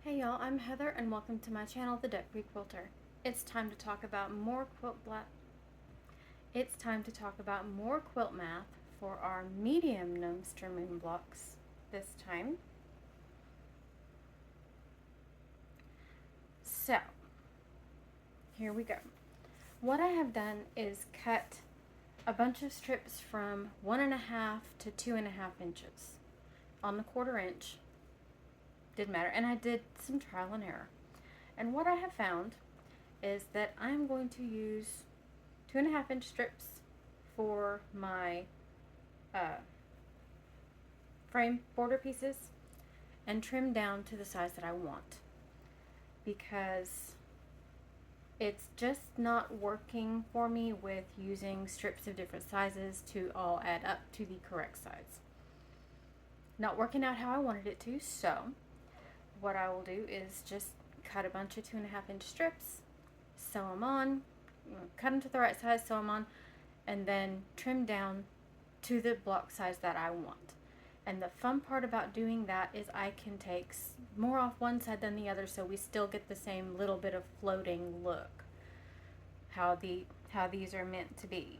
Hey y'all, I'm Heather and welcome to my channel, The Debt Free Quilter. It's time to talk about more quilt math for our medium Gnome-ster moon blocks this time. So, here we go. What I have done is cut a bunch of strips from 1.5 to 2.5 inches on the 1/4 inch. Didn't matter, and I did some trial and error. And what I have found is that I'm going to use 2.5 inch strips for my frame border pieces and trim down to the size that I want, because it's just not working for me with using strips of different sizes to all add up to the correct size. Not working out how I wanted it to, so what I will do is just cut a bunch of 2.5 inch strips, sew them on, cut them to the right size, sew them on, and then trim down to the block size that I want. And the fun part about doing that is I can take more off one side than the other, so we still get the same little bit of floating look. How these are meant to be,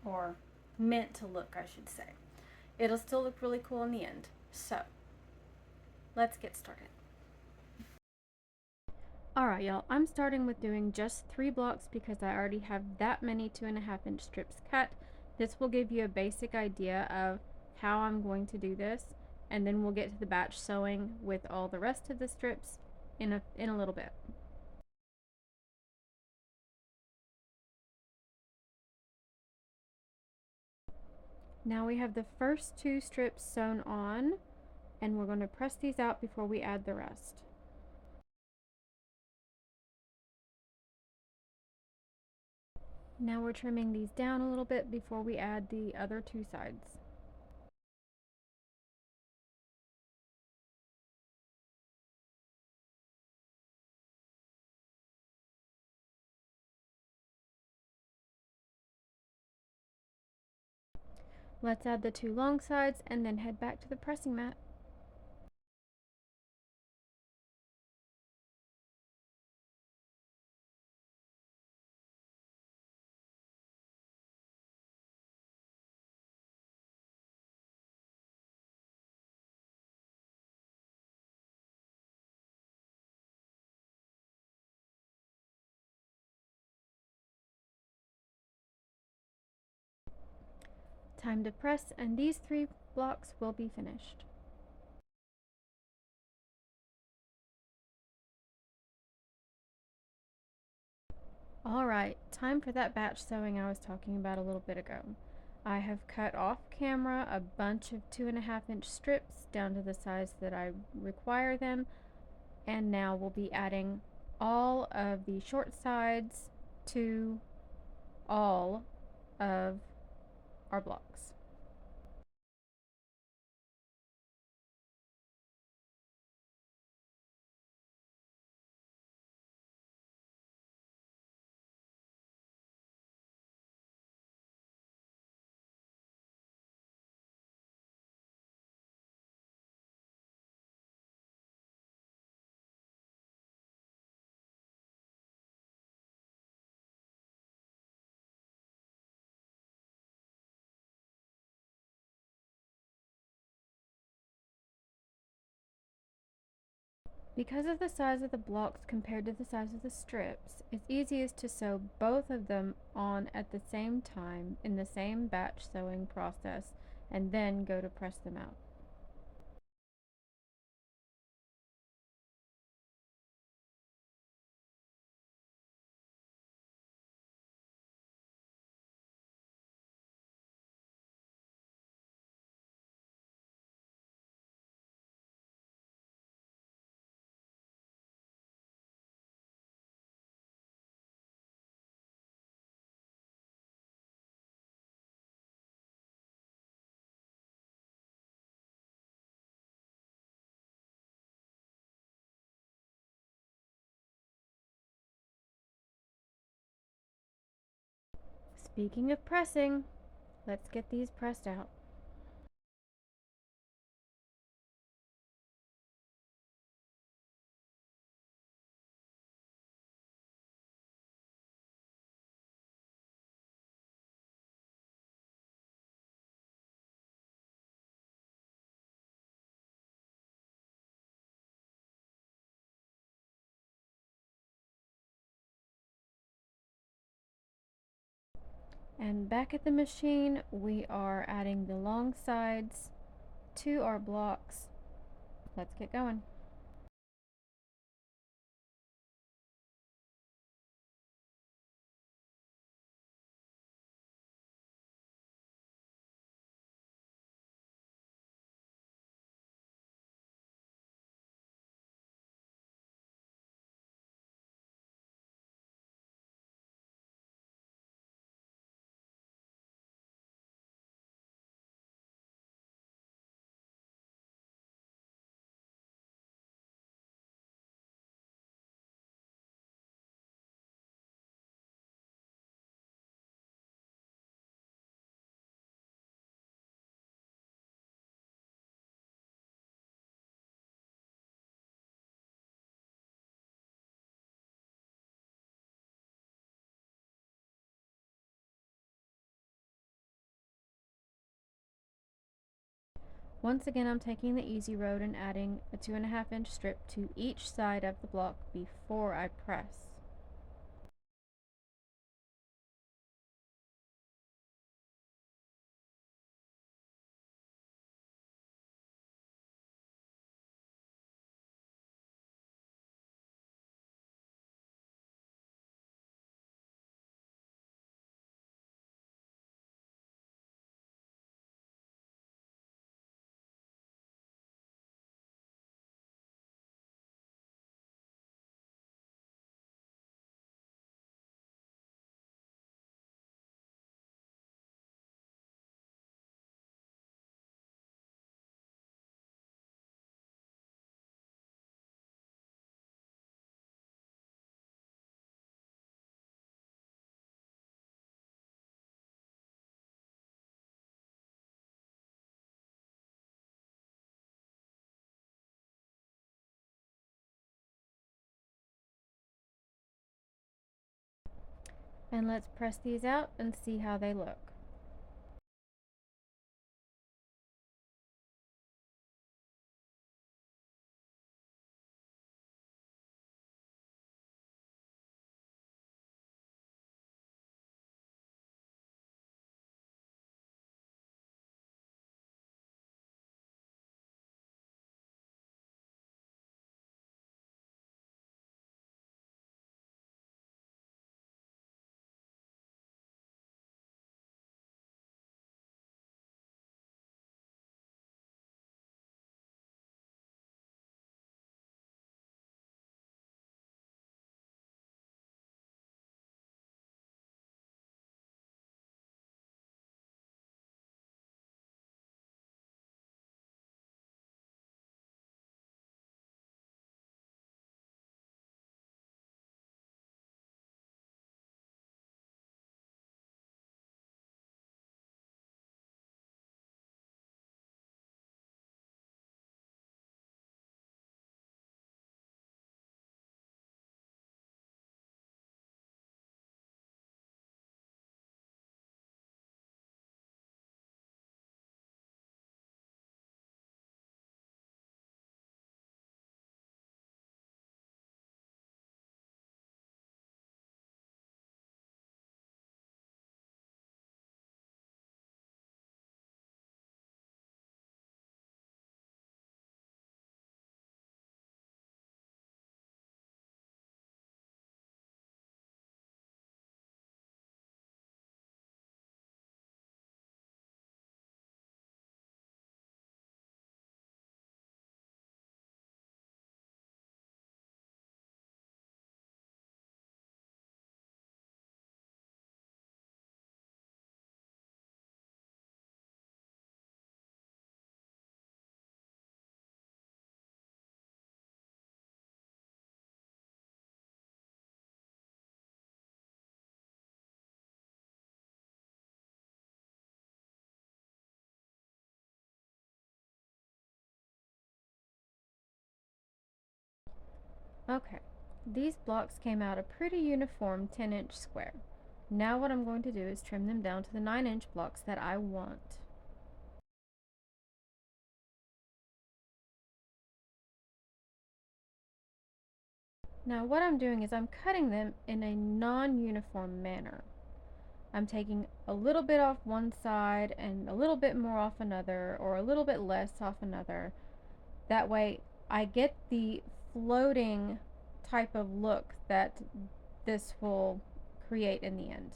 or meant to look, I should say. It'll still look really cool in the end. So let's get started. Alright y'all, I'm starting with doing just 3 blocks because I already have that many 2.5 inch strips cut. This will give you a basic idea of how I'm going to do this, and then we'll get to the batch sewing with all the rest of the strips in a little bit. Now we have the first 2 strips sewn on, and we're going to press these out before we add the rest. Now we're trimming these down a little bit before we add the other 2 sides. Let's add the 2 long sides and then head back to the pressing mat. Time to press, and these 3 blocks will be finished. Alright, time for that batch sewing I was talking about a little bit ago. I have cut off camera a bunch of 2.5 inch strips down to the size that I require them, and now we'll be adding all of the short sides to all of our blocks. Because of the size of the blocks compared to the size of the strips, it's easiest to sew both of them on at the same time in the same batch sewing process, and then go to press them out. Speaking of pressing, let's get these pressed out. And back at the machine, we are adding the long sides to our blocks. Let's get going. Once again, I'm taking the easy road and adding a 2.5 inch strip to each side of the block before I press. And let's press these out and see how they look. Okay, these blocks came out a pretty uniform 10-inch square. Now what I'm going to do is trim them down to the 9-inch blocks that I want. Now what I'm doing is I'm cutting them in a non-uniform manner. I'm taking a little bit off one side and a little bit more off another, or a little bit less off another. That way I get the floating type of look that this will create in the end.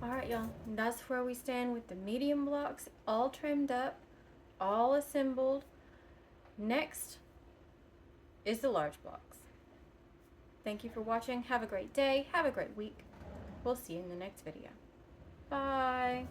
Alright, y'all, that's where we stand with the medium blocks all trimmed up, all assembled. Next is the large blocks. Thank you for watching. Have a great day. Have a great week. We'll see you in the next video. Bye.